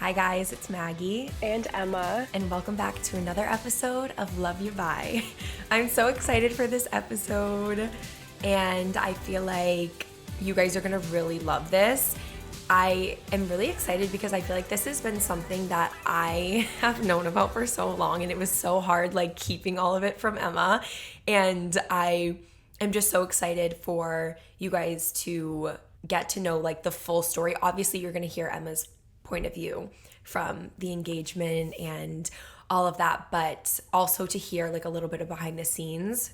Hi guys, it's Maggie. And Emma. And welcome back to another episode of Love You Bye. I'm so excited for this episode and I feel like you guys are gonna really love this. I am really excited because I feel like this has been something that I have known about for so long and it was so hard like keeping all of it from Emma. And I am just so excited for you guys to get to know like the full story. Obviously, you're gonna hear Emma's point of view from the engagement and all of that, but also to hear like a little bit of behind the scenes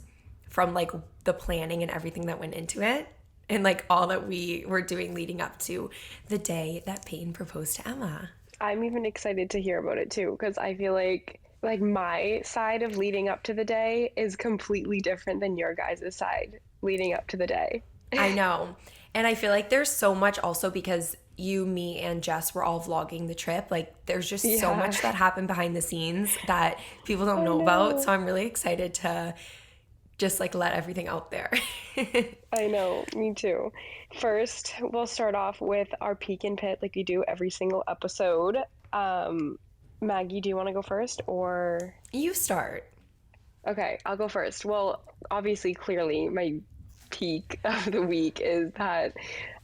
from like the planning and everything that went into it and like all that we were doing leading up to the day that Peyton proposed to Emma. I'm even excited to hear about it too, because I feel like my side of leading up to the day is completely different than your guys' side leading up to the day. I know. And I feel like there's so much also because you, me, and Jess were all vlogging the trip. Like there's just so much that happened behind the scenes that people don't know about. So I'm really excited to just like let everything out there. I know, me too. First, we'll start off with our peek and pit like we do every single episode. Maggie, do you want to go first or? You start. Okay, I'll go first. Well, obviously, clearly, my peak of the week is that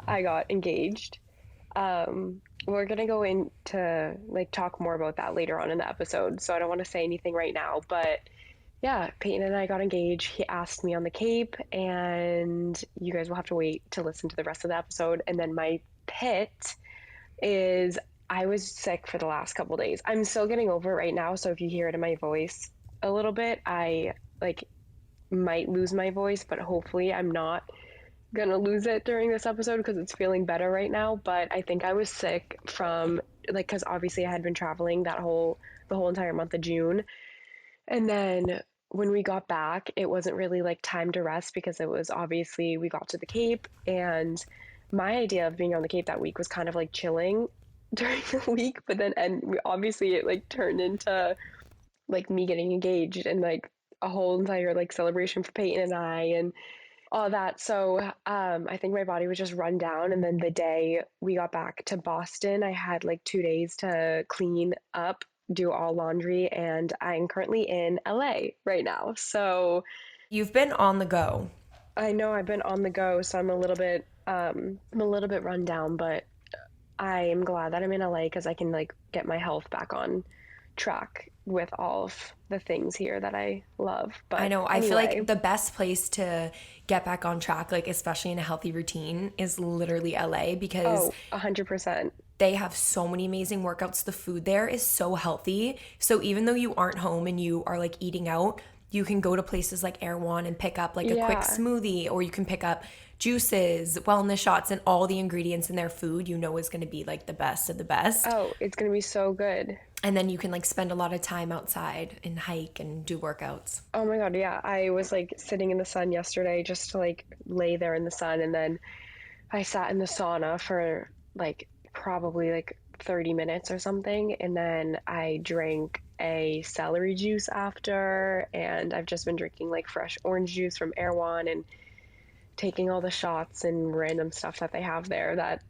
I got engaged. We're gonna go into like talk more about that later on in the episode, so I don't want to say anything right now, but yeah, Peyton and I got engaged. He asked me on the Cape, and you guys will have to wait to listen to the rest of the episode. And then my pit is I was sick for the last couple days. I'm still getting over it right now, so if you hear it in my voice a little bit, I like might lose my voice, but hopefully I'm not gonna lose it during this episode because it's feeling better right now. But I think I was sick from like because obviously I had been traveling the whole entire month of June, and then when we got back it wasn't really like time to rest because it was obviously we got to the Cape, and my idea of being on the Cape that week was kind of like chilling during the week, but then obviously it like turned into like me getting engaged and like a whole entire like celebration for Peyton and I and all that. So I think my body was just run down. And then the day we got back to Boston, I had like 2 days to clean up, do all laundry, and I'm currently in LA right now. So You've been on the go. I know I've been on the go, so I'm a little bit run down, but I am glad that I'm in LA because I can like get my health back on track with all of the things here that I love. But I know. I anyway. feel like the best place to get back on track, like especially in a healthy routine, is literally LA because 100%. they have so many amazing workouts. The food there is so healthy. So even though you aren't home and you are like eating out, you can go to places like Erewhon and pick up like a quick smoothie, or you can pick up juices, wellness shots, and all the ingredients in their food you know is going to be like the best of the best. Oh, it's going to be so good. And then you can like spend a lot of time outside and hike and do workouts. Oh my God, yeah. I was like sitting in the sun yesterday just to like lay there in the sun, and then I sat in the sauna for like probably like 30 minutes or something, and then I drank a celery juice after, and I've just been drinking like fresh orange juice from Erewhon and taking all the shots and random stuff that they have there that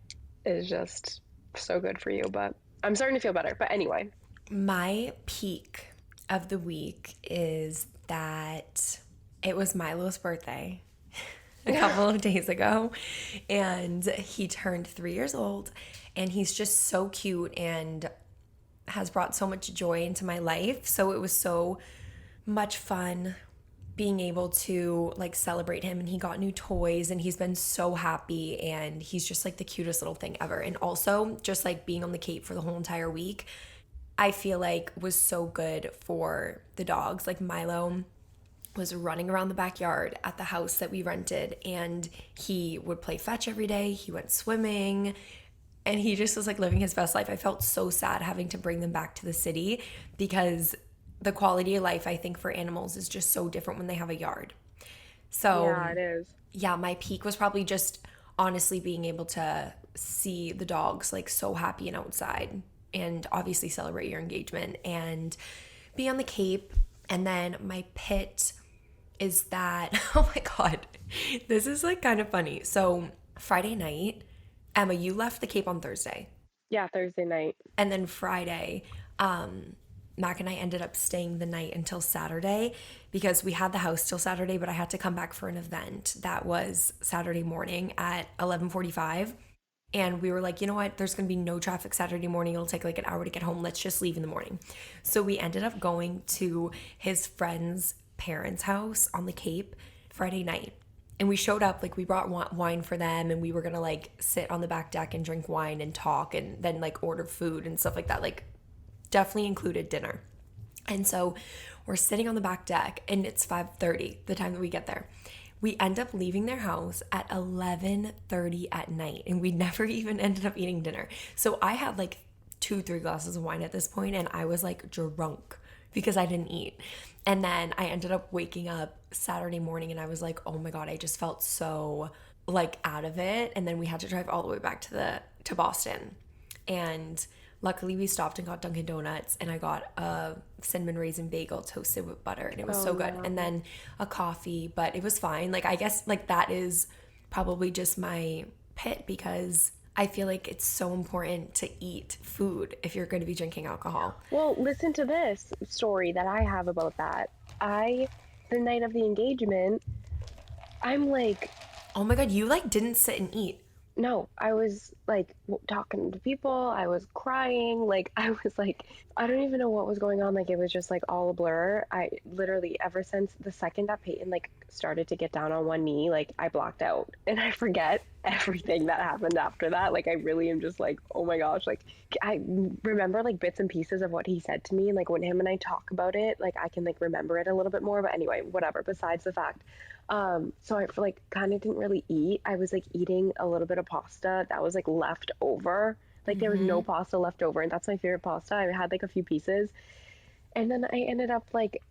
is just so good for you. But I'm starting to feel better. But anyway. My peak of the week is that it was Milo's birthday a couple of days ago, and he turned 3 years old, and he's just so cute and has brought so much joy into my life. So it was so much fun being able to like celebrate him, and he got new toys and he's been so happy, and he's just like the cutest little thing ever. And also just like being on the Cape for the whole entire week, I feel like was so good for the dogs. Like Milo was running around the backyard at the house that we rented, and he would play fetch every day. He went swimming, and he just was like living his best life. I felt so sad having to bring them back to the city because the quality of life, I think, for animals is just so different when they have a yard. So yeah, it is. Yeah, my peak was probably just honestly being able to see the dogs like so happy and outside, and obviously celebrate your engagement and be on the Cape. And then my pit is that, oh my God, this is like kind of funny. So Friday night, Emma, you left the Cape on Thursday. Yeah, Thursday night. And then Friday, Mac and I ended up staying the night until Saturday because we had the house till Saturday, but I had to come back for an event that was Saturday morning at 11:45. And we were like, you know what? There's going to be no traffic Saturday morning. It'll take like an hour to get home. Let's just leave in the morning. So we ended up going to his friend's parents' house on the Cape Friday night. And we showed up, like we brought wine for them, and we were going to like sit on the back deck and drink wine and talk and then like order food and stuff like that. Like definitely included dinner. And so we're sitting on the back deck and it's 5:30 the time that we get there. We end up leaving their house at 11:30 at night, and we never even ended up eating dinner. So I had like 2-3 glasses of wine at this point, and I was like drunk because I didn't eat. And then I ended up waking up Saturday morning and I was like, oh my God, I just felt so like out of it. And then we had to drive all the way back to Boston. And luckily we stopped and got Dunkin' Donuts, and I got a cinnamon raisin bagel toasted with butter, and it was so good. No. And then a coffee, but it was fine. Like I guess like that is probably just my pit because I feel like it's so important to eat food if you're going to be drinking alcohol. Well, listen to this story that I have about that. The night of the engagement, I'm like, Oh my God, you like didn't sit and eat. no, I was like talking to people. I was crying. Like, I was like, I don't even know what was going on. Like, it was just like all a blur. I literally, ever since the second that Peyton like started to get down on one knee, like I blocked out and I forget everything that happened after that. Like, I really am just like, oh my gosh. Like, I remember like bits and pieces of what he said to me. And like when him and I talk about it, like I can like remember it a little bit more. But anyway, whatever, besides the fact. So I like kind of didn't really eat. I was like eating a little bit of pasta that was like left over. Like there was no pasta left over, and that's my favorite pasta. I had like a few pieces, and then I ended up like,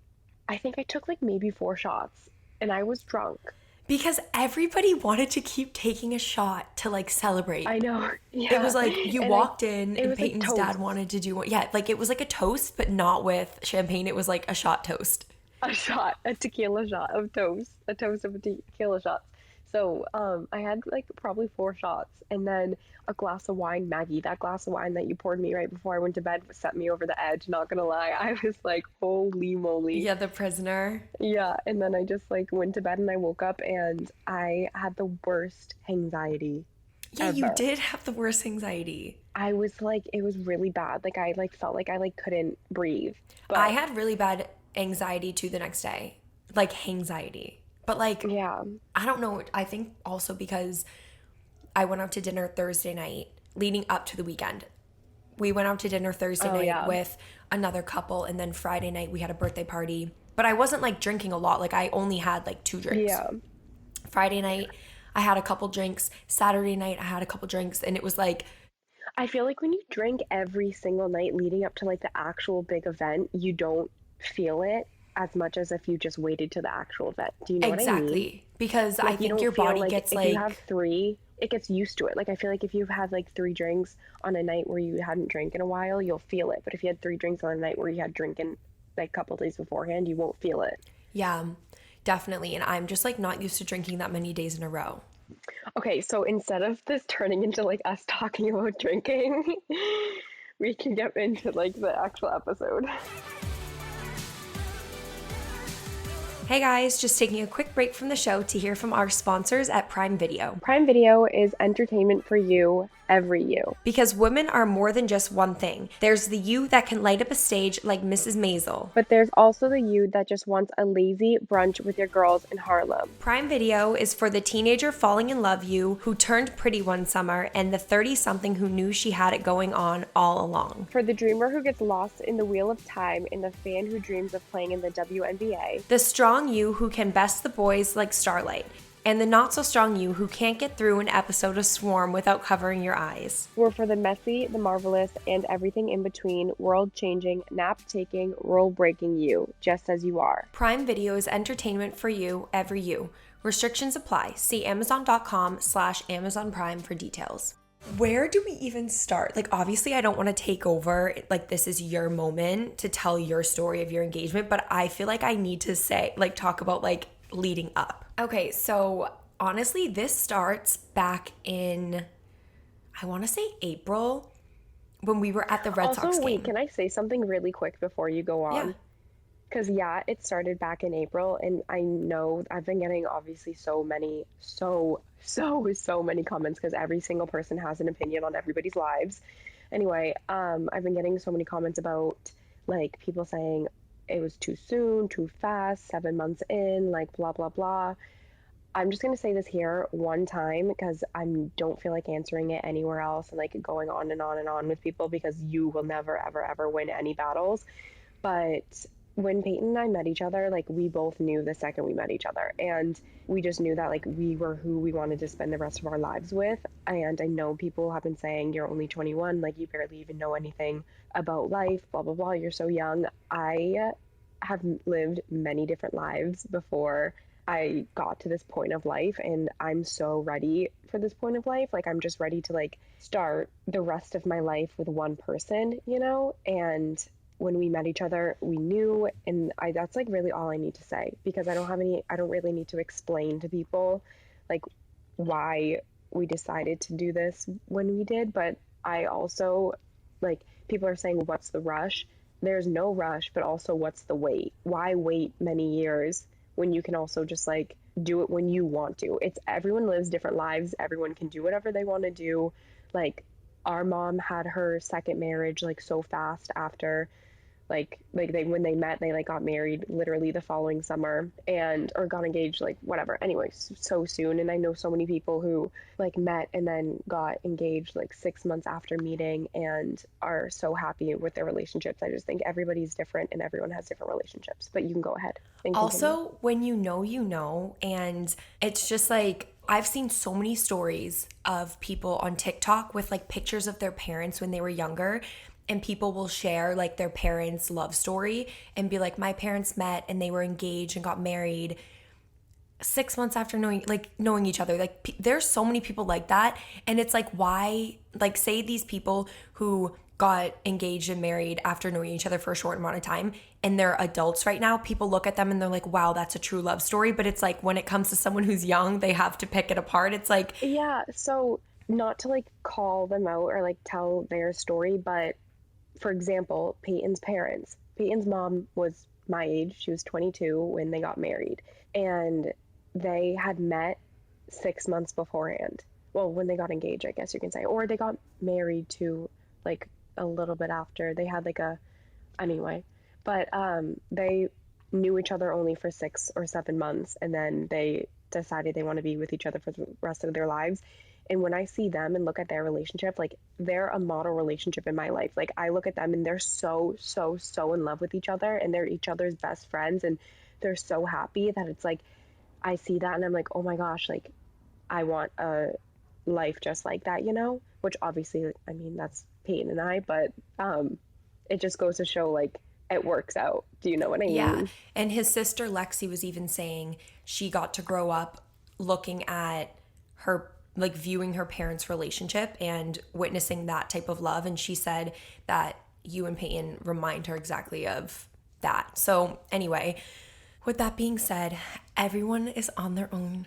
I think I took like maybe 4 shots, and I was drunk. Because everybody wanted to keep taking a shot to like celebrate. I know. Yeah. It was like you And walked in it and was like Peyton's dad toast. wanted to do one. Yeah, like it was like a toast, but not with champagne. It was like a shot toast. A tequila shot of toast, a toast of tequila shots. So I had like probably 4 shots, and then a glass of wine. Maggie, that glass of wine that you poured me right before I went to bed set me over the edge. Not gonna lie, I was like, holy moly. Yeah, the prisoner. Yeah, and then I just like went to bed and I woke up and I had the worst anxiety Yeah, you ever. did have the worst anxiety. I was like, it was really bad. Like I like felt like I like couldn't breathe. But I had really bad anxiety too the next day. Like anxiety. But like yeah, I don't know. I think also because I went out to dinner Thursday night leading up to the weekend. We went out to dinner Thursday night yeah. with another couple, and then Friday night we had a birthday party. But I wasn't like drinking a lot. Like I only had like 2 drinks. yeah. Friday night I had a couple drinks. Saturday night I had a couple drinks, and it was like I feel like when you drink every single night leading up to like the actual big event, you don't feel it as much as if you just waited to the actual event. Do you know what I mean? exactly because I Like you think don't your feel body like gets if like you have 3, it gets used to it. Like I feel like if you've had like 3 drinks on a night where you hadn't drank in a while, you'll feel it. But if you had 3 drinks on a night where you had drinking like a couple days beforehand, you won't feel it. yeah, definitely. And I'm just like not used to drinking that many days in a row. Okay, so instead of this turning into like us talking about drinking, we can get into like the actual episode. Hey guys, just taking a quick break from the show to hear from our sponsors at Prime Video. Prime Video is entertainment for you, every you. Because women are more than just one thing. There's the you that can light up a stage like Mrs. Maisel. But there's also the you that just wants a lazy brunch with your girls in Harlem. Prime Video is for the teenager falling in love you who turned pretty one summer and the 30-something who knew she had it going on all along. For the dreamer who gets lost in the wheel of time and the fan who dreams of playing in the WNBA. The strong you who can best the boys like Starlight. And the not so strong you who can't get through an episode of Swarm without covering your eyes. We're for the messy, the marvelous, and everything in between, world-changing, nap-taking, rule-breaking you, just as you are. Prime Video is entertainment for you, every you. Restrictions apply. See Amazon.com/Amazon Prime for details. Where do we even start? Like, obviously, I don't want to take over. Like, this is your moment to tell your story of your engagement, but I feel like I need to say, like, talk about, like, leading up. Okay, so honestly, this starts back in, I want to say April. when we were at the Red Sox Also, game. wait, can I say something really quick before you go Yeah. on? Because, yeah, it started back in April, and I know I've been getting obviously so many comments because every single person has an opinion on everybody's lives. Anyway, I've been getting so many comments about like people saying it was too soon, too fast, 7 months in, like blah, blah, blah. I'm just gonna say this here one time because I don't feel like answering it anywhere else and like going on and on and on with people because you will never, ever, ever win any battles. But when Peyton and I met each other, like we both knew the second we met each other. And we just knew that like we were who we wanted to spend the rest of our lives with. And I know people have been saying, you're only 21, like you barely even know anything about life, blah, blah, blah. You're so young. I have lived many different lives before I got to this point of life, and I'm so ready for this point of life. Like I'm just ready to like start the rest of my life with one person, you know? And when we met each other, we knew, and that's like really all I need to say because I don't really need to explain to people like why we decided to do this when we did, but I also like people are saying what's the rush? There's no rush, but also what's the wait? Why wait many years when you can also just like do it when you want to? It's everyone lives different lives, everyone can do whatever they want to do. Like our mom had her second marriage like so fast after like they when they met they like got married literally the following summer and or got engaged like whatever anyway so soon. And I know so many people who like met and then got engaged like 6 months after meeting and are so happy with their relationships. I just think everybody's different and everyone has different relationships, but you can go ahead and continue. Also, when you know, and it's just like I've seen so many stories of people on TikTok with like pictures of their parents when they were younger, and people will share like their parents' love story and be like, my parents met and they were engaged and got married 6 months after knowing each other. Like there's so many people like that, and it's like, why, like, say these people who got engaged and married after knowing each other for a short amount of time and they're adults right now, people look at them and they're like, wow, that's a true love story. But it's like when it comes to someone who's young, they have to pick it apart. It's like, yeah, so not to like call them out or like tell their story, but for example, Peyton's parents. Peyton's mom was my age. She was 22 when they got married. And they had met 6 months beforehand. Well, when they got engaged, I guess you can say. Or they got married to like a little bit after. They had like a, anyway. But they knew each other only for 6 or 7 months. And then they decided they want to be with each other for the rest of their lives. And when I see them and look at their relationship, like they're a model relationship in my life. Like I look at them and they're so in love with each other and they're each other's best friends and they're so happy that it's like I see that and I'm like, oh my gosh, like I want a life just like that, you know? Which obviously, I mean, that's Peyton and I, but it just goes to show like it works out. Do you know what I mean? yeah. And his sister Lexi was even saying she got to grow up looking at her, like viewing her parents' relationship and witnessing that type of love. And she said that you and Peyton remind her exactly of that. So anyway, with that being said, everyone is on their own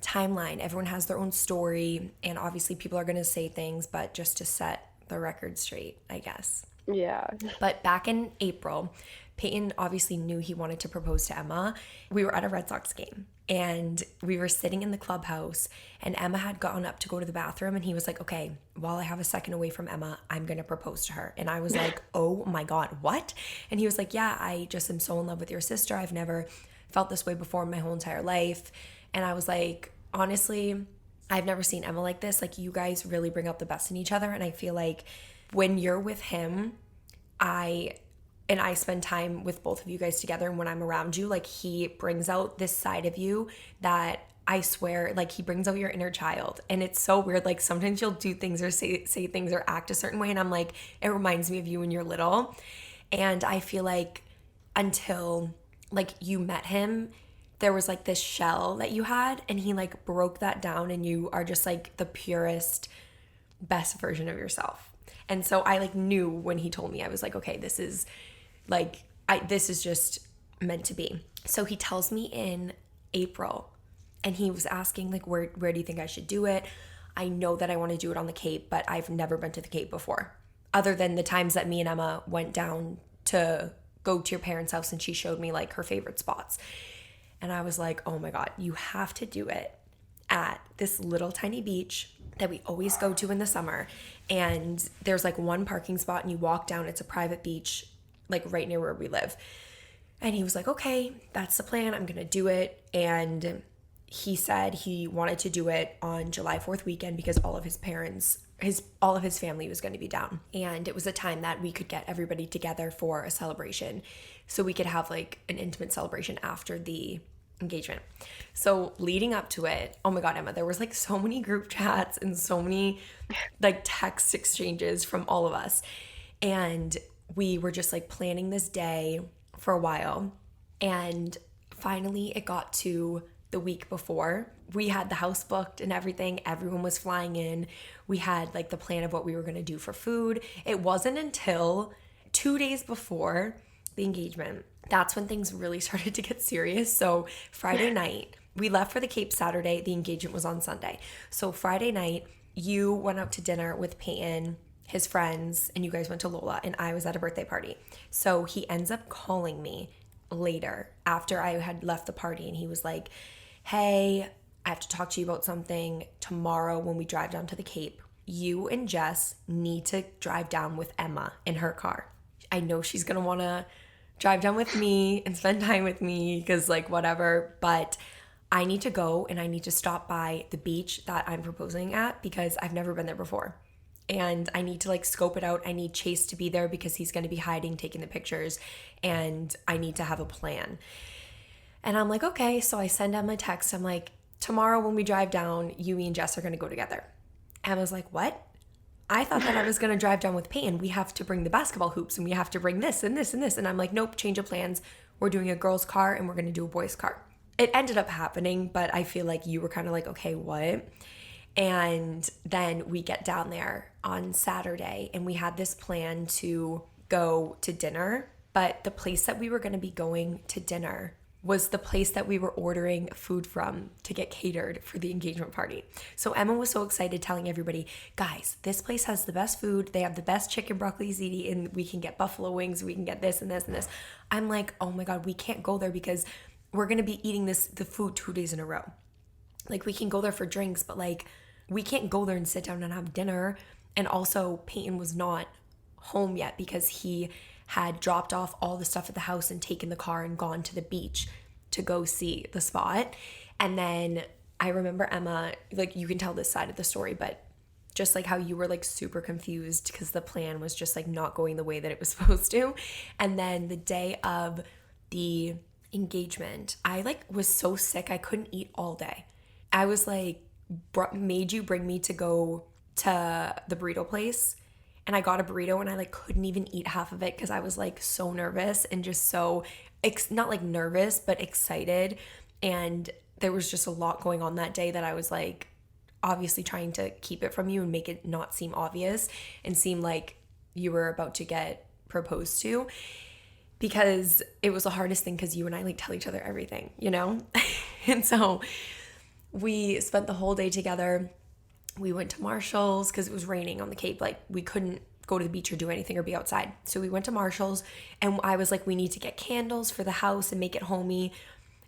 timeline. Everyone has their own story. And obviously people are going to say things, but just to set the record straight, I guess. Yeah. But back in April, Peyton obviously knew he wanted to propose to Emma. We were at a Red Sox game and we were sitting in the clubhouse and Emma had gotten up to go to the bathroom and he was like, okay, while I have a second away from Emma, I'm going to propose to her. And I was like, oh my God, what? And he was like, yeah, I just am so in love with your sister. I've never felt this way before in my whole entire life. And I was like, honestly, I've never seen Emma like this. Like you guys really bring out the best in each other. And I feel like when you're with him, I spend time with both of you guys together, and when I'm around you, like he brings out this side of you that I swear, like he brings out your inner child. And it's so weird. Like sometimes you'll do things or say things or act a certain way and I'm like, it reminds me of you when you're little. And I feel like until like you met him, there was like this shell that you had and he like broke that down and you are just like the purest, best version of yourself. And so I like knew when he told me, I was like, okay, this is like, this is just meant to be. So he tells me in April and he was asking like, where do you think I should do it? I know that I want to do it on the Cape, but I've never been to the Cape before. other than the times that me and Emma went down to go to your parents' house and she showed me like her favorite spots. And I was like, oh my God, you have to do it at this little tiny beach that we always go to in the summer. And there's like one parking spot and you walk down, it's a private beach, like right near where we live. And he was like, okay, that's the plan. I'm going to do it. And he said he wanted to do it on July 4th weekend because all of his parents, all of his family was going to be down. And it was a time that we could get everybody together for a celebration. So we could have like an intimate celebration after the engagement. So leading up to it, oh my God, Emma, there was like so many group chats and so many like text exchanges from all of us. And we were just like planning this day for a while. And finally it got to the week before. We had the house booked and everything. Everyone was flying in. We had like the plan of what we were going to do for food. It wasn't until 2 days before the engagement that's when things really started to get serious. So Friday night, we left for the Cape Saturday. The engagement was on Sunday. So Friday night, you went out to dinner with Peyton, his friends, and you guys went to Lola, and I was at a birthday party. So he ends up calling me later after I had left the party, and he was like, hey, I have to talk to you about something tomorrow when we drive down to the Cape. You and Jess need to drive down with Emma in her car. I know she's going to want to drive down with me and spend time with me because like whatever, but I need to go and I need to stop by the beach that I'm proposing at because I've never been there before. And I need to like scope it out. I need Chase to be there because he's going to be hiding, taking the pictures, and I need to have a plan. And I'm like, okay. So I send Emma a text. I'm like, tomorrow when we drive down, you, me, and Jess are going to go together. Emma's like, what? I thought that I was going to drive down with Peyton. We have to bring the basketball hoops and we have to bring this and this and this. And I'm like, nope, change of plans. We're doing a girl's car and we're going to do a boy's car. It ended up happening, but I feel like you were kind of like, okay, what? And then we get down there on Saturday and we had this plan to go to dinner. But the place that we were going to be going to dinner was the place that we were ordering food from to get catered for the engagement party. So Emma was so excited telling everybody, guys, this place has the best food. They have the best chicken broccoli ziti and we can get buffalo wings. We can get this and this and this. I'm like, oh my God, we can't go there because we're going to be eating the food 2 days in a row. Like we can go there for drinks, but like we can't go there and sit down and have dinner. And also Peyton was not home yet because he had dropped off all the stuff at the house and taken the car and gone to the beach to go see the spot. And then I remember Emma, like you can tell this side of the story, but just like how you were like super confused because the plan was just like not going the way that it was supposed to. And then the day of the engagement, I like was so sick I couldn't eat all day. I was like, made you bring me to go to the burrito place. And I got a burrito and I like couldn't even eat half of it because I was like so nervous and just so, not like nervous, but excited. And there was just a lot going on that day that I was like obviously trying to keep it from you and make it not seem obvious and seem like you were about to get proposed to, because it was the hardest thing because you and I like tell each other everything, you know? And so we spent the whole day together. We went to Marshall's because it was raining on the Cape. Like we couldn't go to the beach or do anything or be outside. So we went to Marshall's and I was like, we need to get candles for the house and make it homey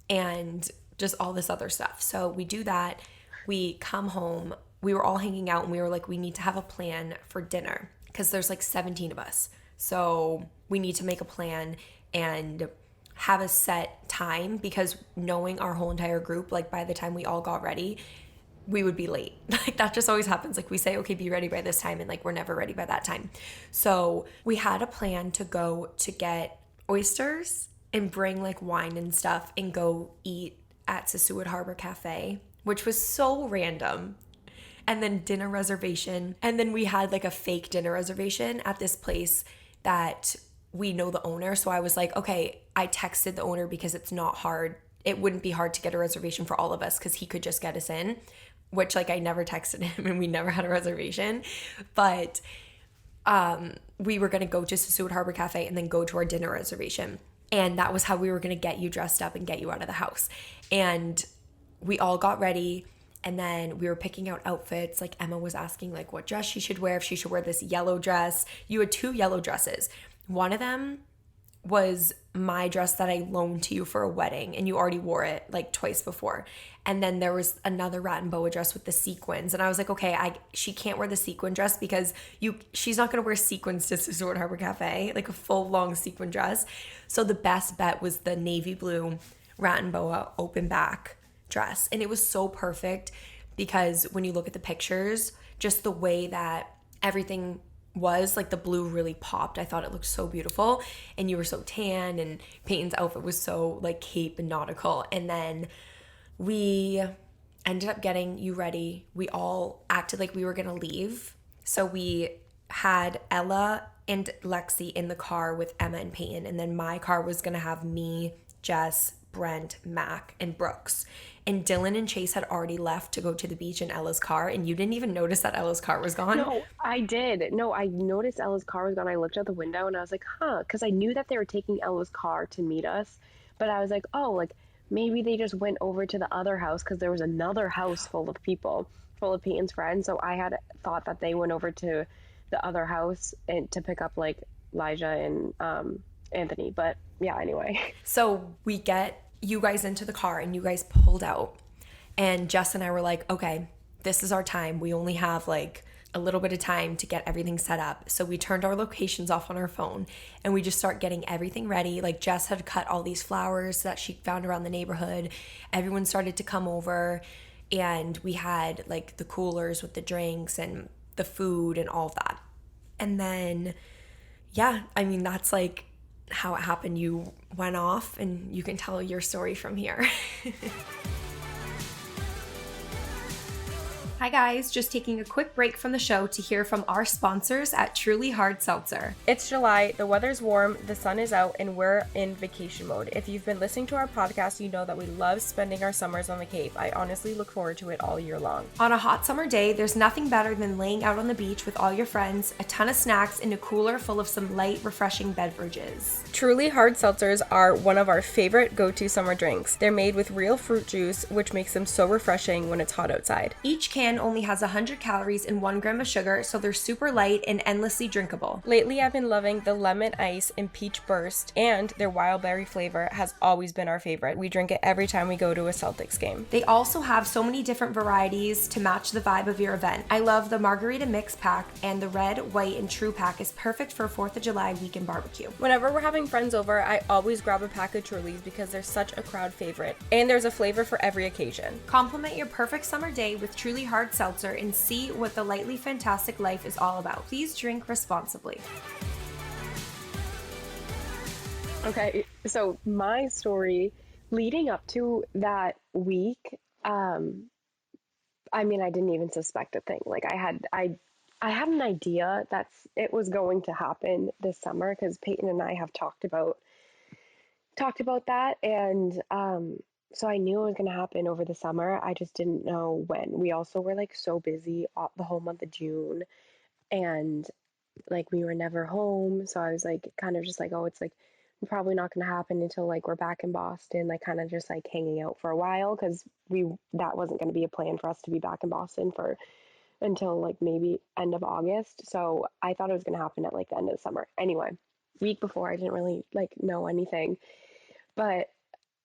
and just all this other stuff. So we do that. We come home. We were all hanging out and we were like, we need to have a plan for dinner because there's like 17 of us. So we need to make a plan and have a set time because knowing our whole entire group, like by the time we all got ready, we would be late. Like that just always happens. Like we say, okay, be ready by this time. And like, we're never ready by that time. So we had a plan to go to get oysters and bring like wine and stuff and go eat at Sassuat Harbor Cafe, which was so random. And then dinner reservation. And then we had like a fake dinner reservation at this place that we know the owner. So I was like, okay, I texted the owner because it's not hard. It wouldn't be hard to get a reservation for all of us because he could just get us in, which like I never texted him and we never had a reservation. But we were going to go to Sassuat Harbor Cafe and then go to our dinner reservation. And that was how we were going to get you dressed up and get you out of the house. And we all got ready And then we were picking out outfits. Like Emma was asking like what dress she should wear, if she should wear this yellow dress. You had 2 yellow dresses. One of them was my dress that I loaned to you for a wedding, and you already wore it like twice before. And then there was another rat and boa dress with the sequins, and I was like, okay, she can't wear the sequin dress because she's not gonna wear sequins to Sword Harbor Cafe, like a full long sequin dress. So the best bet was the navy blue rat and boa open back dress, and it was so perfect because when you look at the pictures, just the way that everything was, like the blue really popped. I thought it looked so beautiful, and you were so tan, and Peyton's outfit was so like cape and nautical. And then we ended up getting you ready. We all acted like we were gonna leave, so we had Ella and Lexi in the car with Emma and Peyton, and then my car was gonna have me, Jess, Brent, Mac, and Brooks. And Dylan and Chase had already left to go to the beach in Ella's car, and you didn't even notice that Ella's car was gone. No, I did. No, I noticed Ella's car was gone. I looked out the window and I was like, huh, because I knew that they were taking Ella's car to meet us. But I was like, oh, like maybe they just went over to the other house because there was another house full of people, full of Peyton's friends. So I had thought that they went over to the other house and to pick up like Elijah and Anthony. But yeah, anyway. So we get you guys into the car, and you guys pulled out, and Jess and I were like, okay, this is our time. We only have like a little bit of time to get everything set up. So we turned our locations off on our phone, and we just start getting everything ready. Like Jess had cut all these flowers that she found around the neighborhood. Everyone started to come over, and we had like the coolers with the drinks and the food and all of that. And then, yeah, I mean, that's like how it happened. You went off, and you can tell your story from here. Hi guys, just taking a quick break from the show to hear from our sponsors at Truly Hard Seltzer. It's July, the weather's warm, the sun is out, and we're in vacation mode. If you've been listening to our podcast, you know that we love spending our summers on the Cape. I honestly look forward to it all year long. On a hot summer day, there's nothing better than laying out on the beach with all your friends, a ton of snacks, and a cooler full of some light, refreshing beverages. Truly Hard Seltzers are one of our favorite go-to summer drinks. They're made with real fruit juice, which makes them so refreshing when it's hot outside. Each can only has 100 calories and 1 gram of sugar, so they're super light and endlessly drinkable. Lately, I've been loving the lemon ice and peach burst, and their wild berry flavor has always been our favorite. We drink it every time we go to a Celtics game. They also have so many different varieties to match the vibe of your event. I love the margarita mix pack, and the red, white, and true pack is perfect for 4th of July weekend barbecue. Whenever we're having friends over, I always grab a pack of Trulies because they're such a crowd favorite, and there's a flavor for every occasion. Complement your perfect summer day with Truly Hard Seltzer and see what the lightly fantastic life is all about. Please drink responsibly. Okay, so my story leading up to that week, I mean, I didn't even suspect a thing. Like I had an idea that it was going to happen this summer because Peyton and I have talked about that, and so I knew it was going to happen over the summer. I just didn't know when. We also were like so busy the whole month of June, and like we were never home. So I was like kind of just like, oh, it's like probably not going to happen until like we're back in Boston, like kind of just like hanging out for a while because that wasn't going to be a plan for us to be back in Boston for until like maybe end of August. So I thought it was going to happen at like the end of the summer. Anyway, week before I didn't really like know anything, but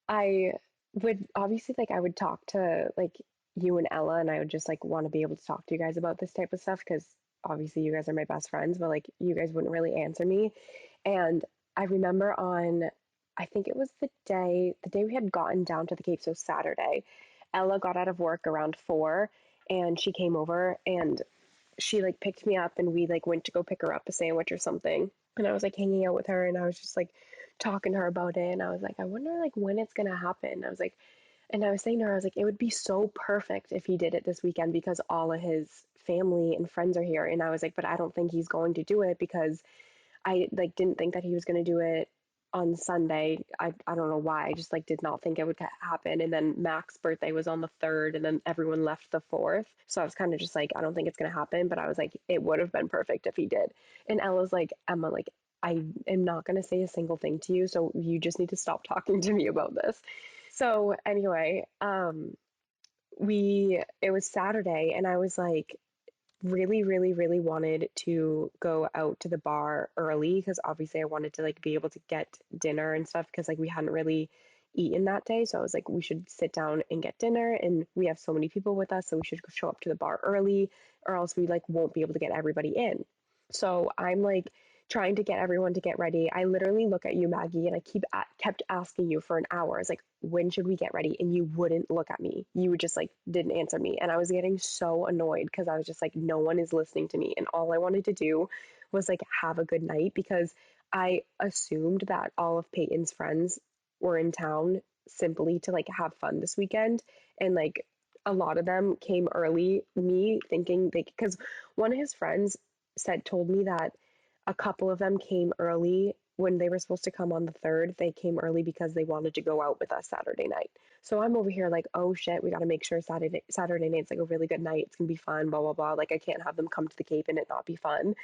I would obviously like I would talk to like you and Ella, and I would just like want to be able to talk to you guys about this type of stuff because obviously you guys are my best friends, but like you guys wouldn't really answer me. And I remember I think it was the day we had gotten down to the Cape, so Saturday, Ella got out of work around 4 and she came over and she like picked me up and we like went to go pick her up a sandwich or something. And I was like hanging out with her and I was just like talking to her about it. And I was like, I wonder like when it's going to happen. I was like, and I was saying to her, I was like, it would be so perfect if he did it this weekend because all of his family and friends are here. And I was like, but I don't think he's going to do it because I like didn't think that he was going to do it on Sunday. I don't know why. I just like did not think it would happen. And then Mac's birthday was on the 3rd and then everyone left the 4th. So I was kind of just like, I don't think it's going to happen, but I was like, it would have been perfect if he did. And Ella's like, Emma, like, I am not going to say a single thing to you. So you just need to stop talking to me about this. So anyway, it was Saturday, and I was like, really, really, really wanted to go out to the bar early because obviously I wanted to like be able to get dinner and stuff because like we hadn't really eaten that day. So I was like, we should sit down and get dinner, and we have so many people with us, so we should show up to the bar early, or else we like won't be able to get everybody in. So I'm like trying to get everyone to get ready. I literally look at you, Maggie, and I kept asking you for an hour. I was like, when should we get ready? And you wouldn't look at me. You would just like didn't answer me. And I was getting so annoyed because I was just like, no one is listening to me. And all I wanted to do was like have a good night because I assumed that all of Peyton's friends were in town simply to like have fun this weekend. And like a lot of them came early, me thinking they, because one of his friends told me that a couple of them came early when they were supposed to come on the 3rd. They came early because they wanted to go out with us Saturday night. So I'm over here like, oh shit, we got to make sure Saturday night's like a really good night. It's gonna be fun, blah blah blah. Like I can't have them come to the Cape and it not be fun.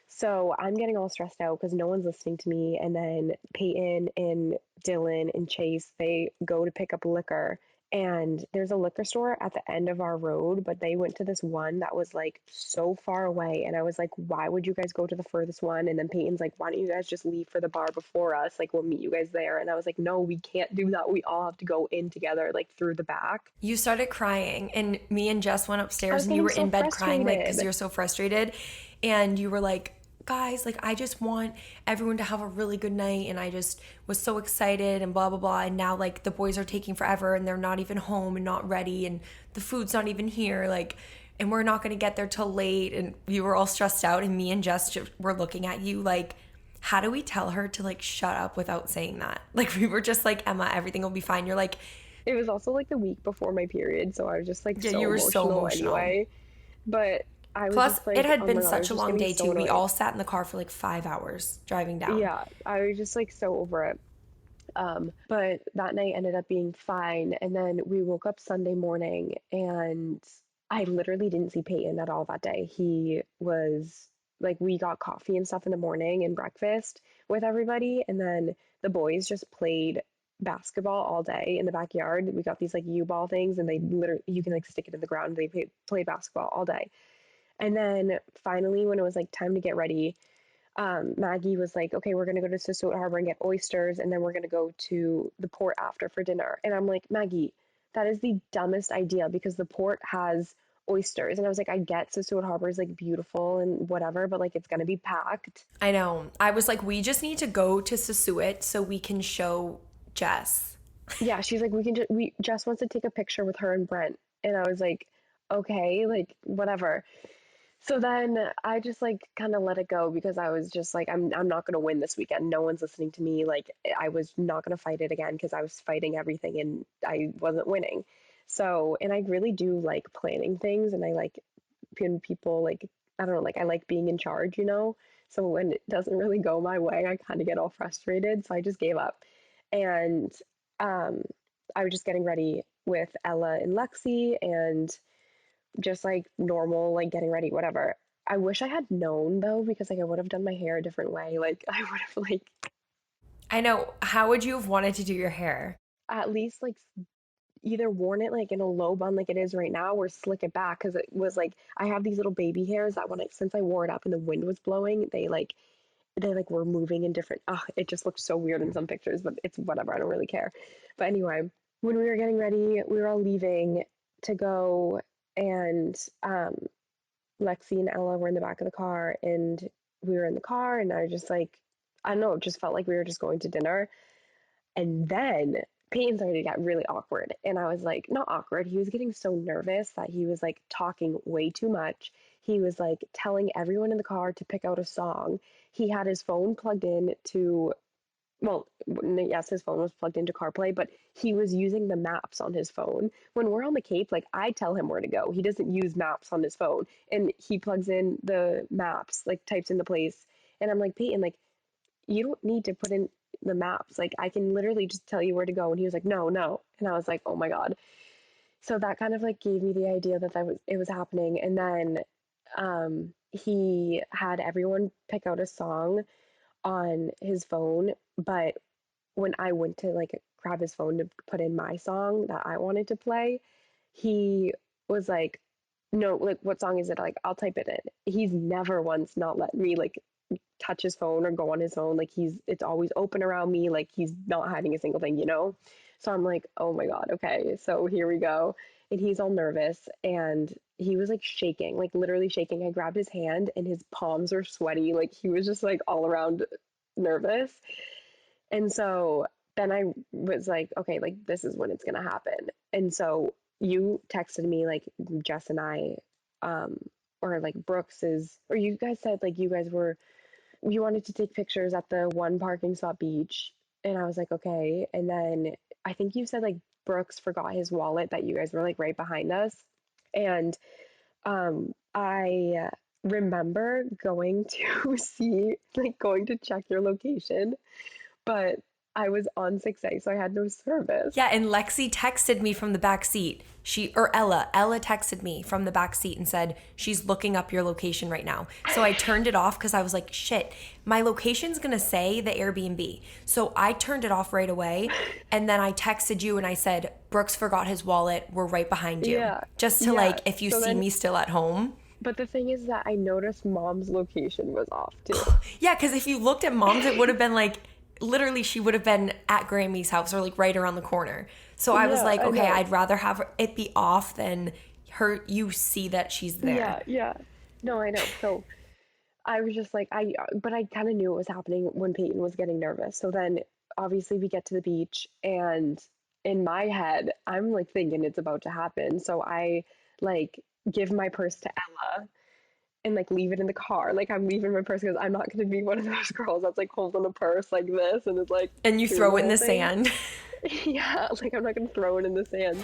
So I'm getting all stressed out because no one's listening to me. And then Peyton and Dylan and Chase, they go to pick up liquor. And there's a liquor store at the end of our road, but they went to this one that was like so far away. And I was like, why would you guys go to the furthest one? And then Peyton's like, why don't you guys just leave for the bar before us? Like, we'll meet you guys there. And I was like, no, we can't do that. We all have to go in together, like through the back. You started crying, and me and Jess went I upstairs, was and you getting were so in bed crying, like, because frustrated. you're so frustrated. And you were like, guys, like, I just want everyone to have a really good night. And I just was so excited and blah, blah, blah. And now, like, the boys are taking forever and they're not even home and not ready. And the food's not even here. Like, and we're not going to get there till late. And you were all stressed out. And me and Jess just were looking at you like, how do we tell her to, like, shut up without saying that? Like, we were just like, Emma, everything will be fine. You're like, It was also like the week before my period, so I was just like yeah, so you were so emotional emotional. anyway. But I was Plus, just it like, had oh been my God, I such was a just long getting day so too. We annoyed. all sat in the car for like 5 hours driving down. Yeah, I was just like so over it. But that night ended up being fine. And then we woke up Sunday morning and I literally didn't see Peyton at all that day. He was like, we got coffee and stuff in the morning and breakfast with everybody. And then the boys just played basketball all day in the backyard. We got these like U-ball things and they literally, you can like stick it in the ground. And they played basketball all day. And then finally, when it was like time to get ready, Maggie was like, okay, we're going to go to Sisquot Harbor and get oysters, and then we're going to go to the port after for dinner. And I'm like, Maggie, that is the dumbest idea because the port has oysters. And I was like, I get Sisquot Harbor is like beautiful and whatever, but like it's going to be packed. I know. I was like, we just need to go to Sasuit so we can show Jess. Yeah, she's like, we just wants to take a picture with her and Brent. And I was like, okay, like whatever. So then I just like kind of let it go because I was just like I'm not going to win this weekend. No one's listening to me. Like I was not going to fight it again because I was fighting everything and I wasn't winning. So, and I really do like planning things and I like when people like I don't know, like I like being in charge, you know? So when it doesn't really go my way, I kind of get all frustrated. So I just gave up. And um I was just getting ready with Ella and Lexi and just like normal, like getting ready, whatever. I wish I had known though, because like I would have done my hair a different way. Like I would have like I know. How would you have wanted to do your hair? at least like either worn it like in a low bun like it is right now or slick it back because it was like I have these little baby hairs that when I since I wore it up and the wind was blowing, they like were moving in different it just looked so weird in some pictures, but it's whatever, I don't really care. But anyway, when we were getting ready, we were all leaving to go and Lexi and Ella were in the back of the car and we were in the car and I was just like, I don't know, it just felt like we were just going to dinner. And then Peyton started to get really awkward. And I was like, not awkward. He was getting so nervous that he was like talking way too much. He was like telling everyone in the car to pick out a song. He had his phone plugged in to well, yes, his phone was plugged into CarPlay, but he was using the maps on his phone. When we're on the Cape, like I tell him where to go. He doesn't use maps on his phone, and he plugs in the maps, like types in the place. And I'm like, Peyton, like you don't need to put in the maps. Like I can literally just tell you where to go. And he was like, no, no. And I was like, oh my God. So that kind of like gave me the idea that it was happening. And then he had everyone pick out a song on his phone, but when I went to like grab his phone to put in my song that I wanted to play, he was like, no, like, what song is it? Like, I'll type it in. He's never once not let me like touch his phone or go on his phone. Like, it's always open around me. Like, he's not hiding a single thing, you know? So I'm like, oh my God, okay, so here we go. And he's all nervous and he was like shaking, like literally shaking. I grabbed his hand and his palms were sweaty. Like, he was just like all around nervous. And so then I was like, okay, like this is when it's gonna happen. And so you texted me like Jess and I, um, or like Brooks is, or you guys said like you wanted to take pictures at the one parking spot beach. And I was like, okay. And then I think you said like Brooks forgot his wallet, that you guys were like right behind us. And I remember going to see, like going to check your location, but I was on 6A, so I had no service. Yeah, and Lexi texted me from the back seat. Ella texted me from the back seat and said she's looking up your location right now. So I turned it off because I was like, shit, my location's gonna say the Airbnb. So I turned it off right away, and then I texted you and I said, Brooks forgot his wallet. We're right behind you. Yeah. Just to Yeah. like, if you So see then- me still at home. But the thing is that I noticed mom's location was off too. Yeah, because if you looked at mom's, it would have been like, literally, she would have been at Grammy's house or like right around the corner. So I was Yeah, like, I okay, know. I'd rather have it be off than you see that she's there. Yeah, yeah. No, I know. So I was just like, but I kind of knew it was happening when Peyton was getting nervous. So then obviously we get to the beach, and in my head, I'm like thinking it's about to happen. So I like give my purse to Ella and like leave it in the car. Like, I'm leaving my purse because I'm not going to be one of those girls that's like holding a purse like this and it's like. And you doing throw it in whole the thing. sand. Yeah, like I'm not going to throw it in the sand.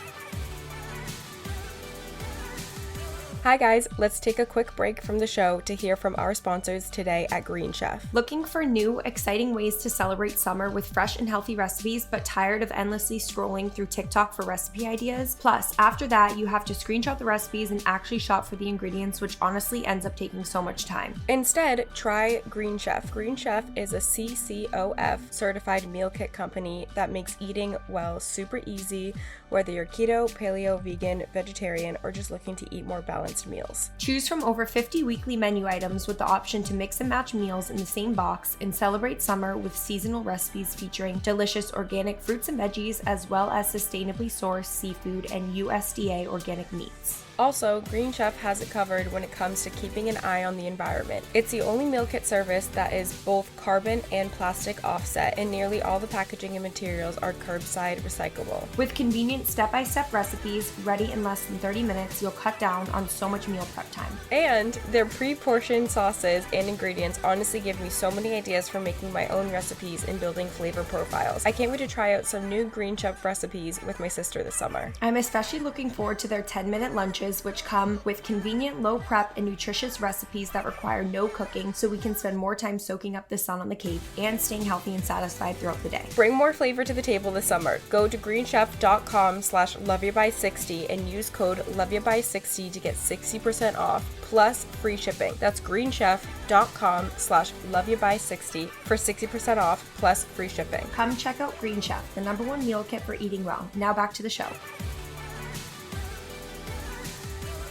Hi guys, let's take a quick break from the show to hear from our sponsors today at Green Chef. Looking for new, exciting ways to celebrate summer with fresh and healthy recipes, but tired of endlessly scrolling through TikTok for recipe ideas? Plus, after that, you have to screenshot the recipes and actually shop for the ingredients, which honestly ends up taking so much time. Instead, try Green Chef. Green Chef is a CCOF certified meal kit company that makes eating well super easy, whether you're keto, paleo, vegan, vegetarian, or just looking to eat more balanced meals. Choose from over 50 weekly menu items with the option to mix and match meals in the same box, and celebrate summer with seasonal recipes featuring delicious organic fruits and veggies, as well as sustainably sourced seafood and USDA organic meats. Also, Green Chef has it covered when it comes to keeping an eye on the environment. It's the only meal kit service that is both carbon and plastic offset, and nearly all the packaging and materials are curbside recyclable. With convenient step-by-step recipes ready in less than 30 minutes, you'll cut down on so much meal prep time. And their pre-portioned sauces and ingredients honestly give me so many ideas for making my own recipes and building flavor profiles. I can't wait to try out some new Green Chef recipes with my sister this summer. I'm especially looking forward to their 10-minute lunches, which come with convenient, low prep, and nutritious recipes that require no cooking, so we can spend more time soaking up the sun on the Cape and staying healthy and satisfied throughout the day. Bring more flavor to the table this summer. Go to greenchef.com/loveyouby60 and use code loveyouby60 to get 60% off plus free shipping. That's greenchef.com/loveyouby60 for 60% off plus free shipping. Come check out Green Chef, the #1 meal kit for eating well. Now back to the show.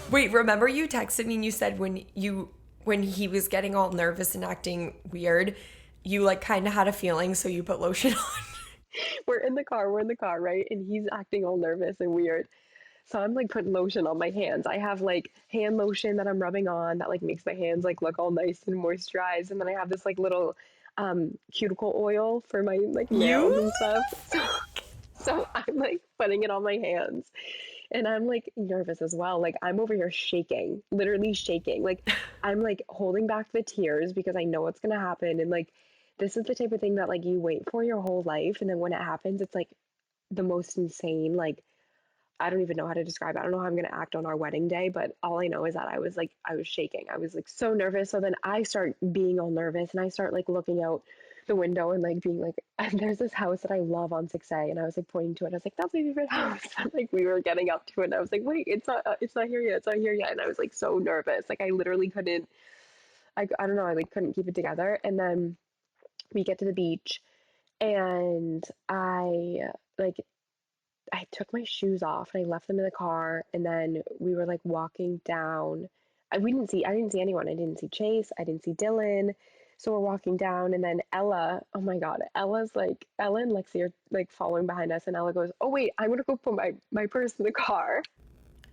Wait, remember you texted me and you said when he was getting all nervous and acting weird, you like kind of had a feeling, so you put lotion on. We're in the car, right? And he's acting all nervous and weird. So I'm like putting lotion on my hands. I have like hand lotion that I'm rubbing on that like makes my hands like look all nice and moisturized. And then I have this like little cuticle oil for my like nails and stuff. So I'm like putting it on my hands. And I'm like nervous as well. Like, I'm over here shaking, literally shaking. Like, I'm like holding back the tears because I know what's gonna happen. And like, this is the type of thing that like you wait for your whole life, and then when it happens, it's like the most insane. Like, I don't even know how to describe it. I don't know how I'm gonna act on our wedding day, but all I know is that I was shaking. I was like so nervous. So then I start being all nervous, and I start like looking out the window and like being like, and there's this house that I love on 6A, and I was like pointing to it. I was like, that's my favorite house. And like we were getting up to it, and I was like, wait, it's not here yet. It's not here yet. And I was like so nervous. Like I literally couldn't. I don't know. I like couldn't keep it together. And then we get to the beach, and I like I took my shoes off and I left them in the car, and then we were like walking down. I didn't see anyone. I didn't see Chase. I didn't see Dylan. So we're walking down, and then Ella, oh my God, Ella and Lexi are like following behind us, and Ella goes, "Oh wait, I'm gonna go put my purse in the car."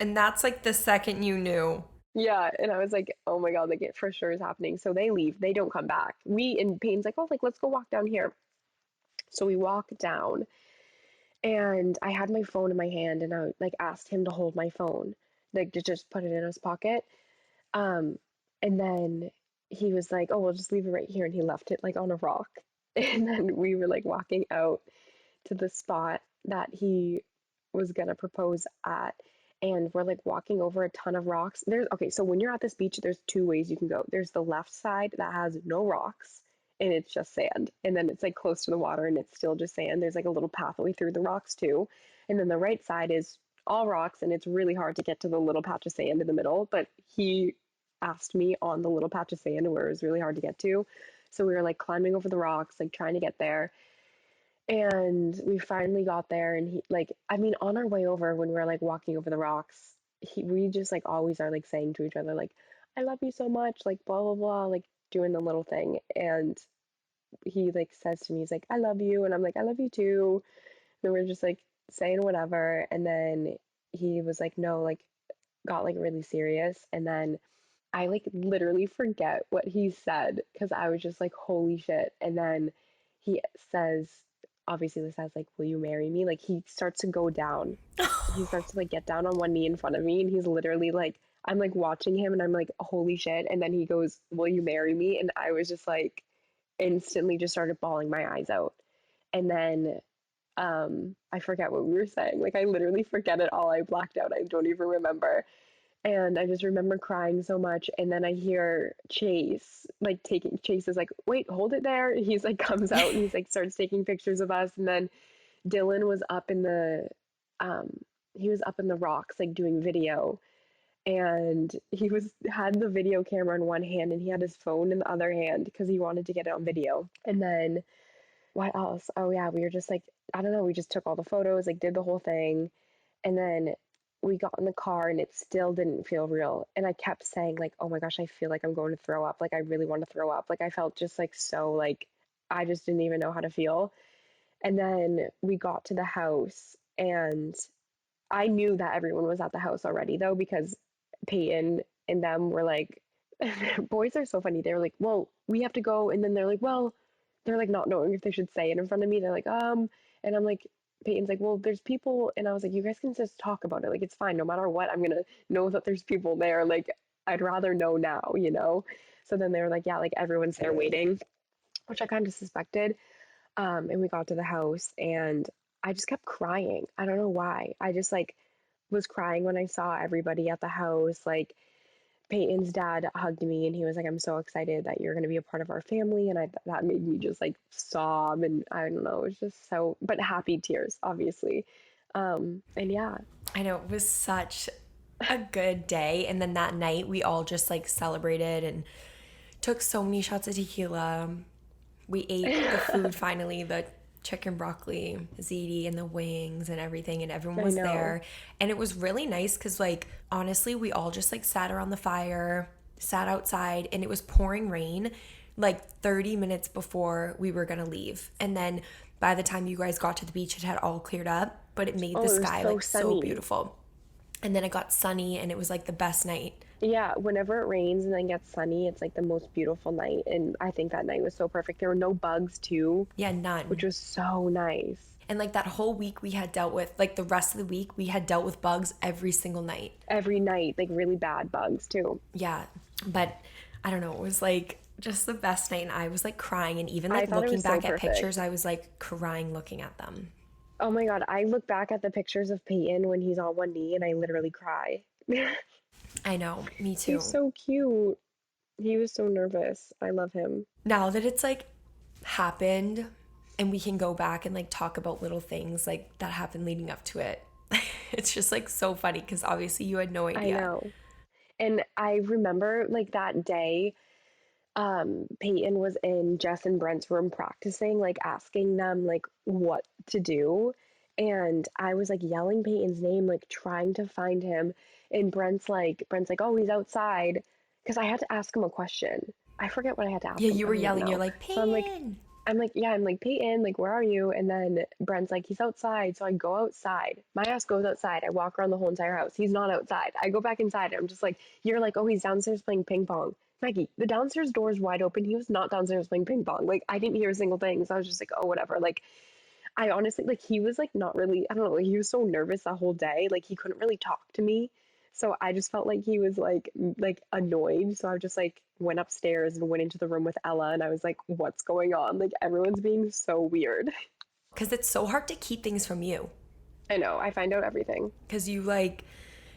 And that's like the second you knew. Yeah, and I was like, "Oh my God, like it for sure is happening." So they leave. They don't come back. We and Peyton's like, "Oh, like let's go walk down here." So we walk down, and I had my phone in my hand, and I like asked him to hold my phone, like to just put it in his pocket. Um, and then he was like, "Oh, we'll just leave it right here," and he left it like on a rock. And then we were like walking out to the spot that he was gonna propose at, and we're like walking over a ton of rocks. There's okay, so when you're at this beach, there's two ways you can go. There's the left side that has no rocks and it's just sand, and then it's like close to the water and it's still just sand. There's like a little pathway through the rocks too, and then the right side is all rocks and it's really hard to get to the little patch of sand in the middle. But he asked me on the little patch of sand where it was really hard to get to, so we were like climbing over the rocks, like trying to get there, and we finally got there, and he like I mean on our way over when we were like walking over the rocks, we just like always are like saying to each other like, "I love you so much," like blah blah blah, like doing the little thing. And he like says to me, he's like, "I love you," and I'm like, "I love you too." And we're just like saying whatever, and then he was like, "No," like got like really serious, and then I like literally forget what he said because I was just like, holy shit. And then he says, obviously, he says, like, will you marry me? Like, he starts to go down. He starts to like get down on one knee in front of me. And he's literally like, I'm like watching him and I'm like, holy shit. And then he goes, will you marry me? And I was just like, instantly just started bawling my eyes out. And then I forget what we were saying. Like, I literally forget it all. I blacked out. I don't even remember. And I just remember crying so much. And then I hear Chase, like taking, Chase is like, wait, hold it there. He's like, comes out and he's like, starts taking pictures of us. And then Dylan was up in um, he was up in the rocks, like doing video. And had the video camera in one hand and he had his phone in the other hand because he wanted to get it on video. And then what else? Oh, yeah, we were just like, I don't know, we just took all the photos, like did the whole thing. And then we got in the car and it still didn't feel real. And I kept saying, like, oh my gosh, I feel like I'm going to throw up. Like, I really want to throw up. Like, I felt just like so, like, I just didn't even know how to feel. And then we got to the house and I knew that everyone was at the house already, though, because Peyton and them were like, boys are so funny. They were like, well, we have to go. And then they're like, well, they're like not knowing if they should say it in front of me. They're like, and I'm like, Peyton's like, well, there's people. And I was like, you guys can just talk about it. Like, it's fine. No matter what, I'm going to know that there's people there. Like, I'd rather know now, you know? So then they were like, yeah, like everyone's there waiting, which I kind of suspected. And we got to the house and I just kept crying. I don't know why. I just like was crying when I saw everybody at the house. Like, Peyton's dad hugged me and he was like, I'm so excited that you're going to be a part of our family. And that made me just like sob. And I don't know, it was just so, but happy tears, obviously. And yeah. I know it was such a good day. And then that night we all just like celebrated and took so many shots of tequila. We ate the food finally, the chicken broccoli, ziti, and the wings and everything, and everyone was there. And it was really nice because, like, honestly, we all just like sat around the fire, sat outside, and it was pouring rain like 30 minutes before we were gonna leave. And then by the time you guys got to the beach, it had all cleared up, but it made the sky so like sunny. So beautiful. And then it got sunny, and it was like the best night. Yeah, whenever it rains and then gets sunny, it's like the most beautiful night. And I think that night was so perfect. There were no bugs too. Yeah, none. Which was so nice. And like that whole week we had dealt with, like the rest of the week, we had dealt with bugs every single night. Every night, like really bad bugs too. Yeah, but I don't know, it was like just the best night, and I was like crying, and even like looking back at pictures, I was like crying looking at them. Oh my God, I look back at the pictures of Peyton when he's on one knee and I literally cry. I know, me too. He's so cute. He was so nervous. I love him. Now that it's like happened and we can go back and like talk about little things like that happened leading up to it, it's just like so funny because obviously you had no idea. I know. And I remember like that day, Peyton was in Jess and Brent's room practicing, like asking them like what to do. And I was like yelling Peyton's name, like trying to find him. And Brent's like, oh, he's outside. Because I had to ask him a question. I forget what I had to ask Yeah, him. you I were don't even yelling. You're know. like, So Peyton. I'm like, Peyton, like, where are you? And then Brent's like, he's outside. So I go outside. My ass goes outside. I walk around the whole entire house. He's not outside. I go back inside. I'm just like, you're like, oh, he's downstairs playing ping pong. Maggie, the downstairs door is wide open. He was not downstairs playing ping pong. Like, I didn't hear a single thing. So I was just like, oh, whatever. Like, I honestly, like, he was like not really, I don't know, he was so nervous the whole day. Like, he couldn't really talk to me. So I just felt like he was like annoyed. So I just like went upstairs and went into the room with Ella and I was like, what's going on? Like, everyone's being so weird. Because it's so hard to keep things from you. I know, I find out everything. Because you like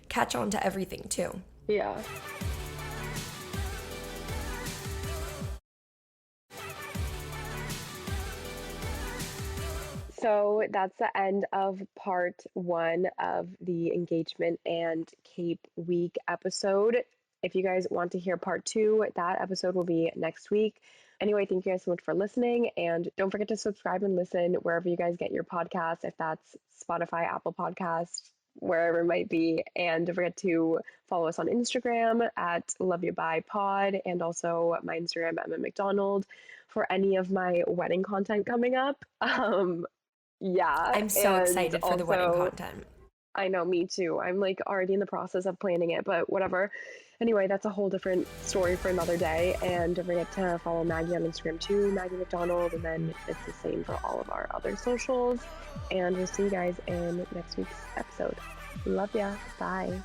catch on to everything too. Yeah. So that's the end of part 1 of the engagement and Cape week episode. If you guys want to hear part 2, that episode will be next week. Anyway, thank you guys so much for listening. And don't forget to subscribe and listen wherever you guys get your podcasts, if that's Spotify, Apple Podcasts, wherever it might be. And don't forget to follow us on Instagram at LoveYouByePod and also my Instagram, Emma McDonald, for any of my wedding content coming up. Yeah. I'm so and excited for the wedding also- content. I know, me too. I'm like already in the process of planning it, but whatever. Anyway, that's a whole different story for another day. And don't forget to follow Maggie on Instagram too, Maggie McDonald. And then it's the same for all of our other socials. And we'll see you guys in next week's episode. Love ya. Bye.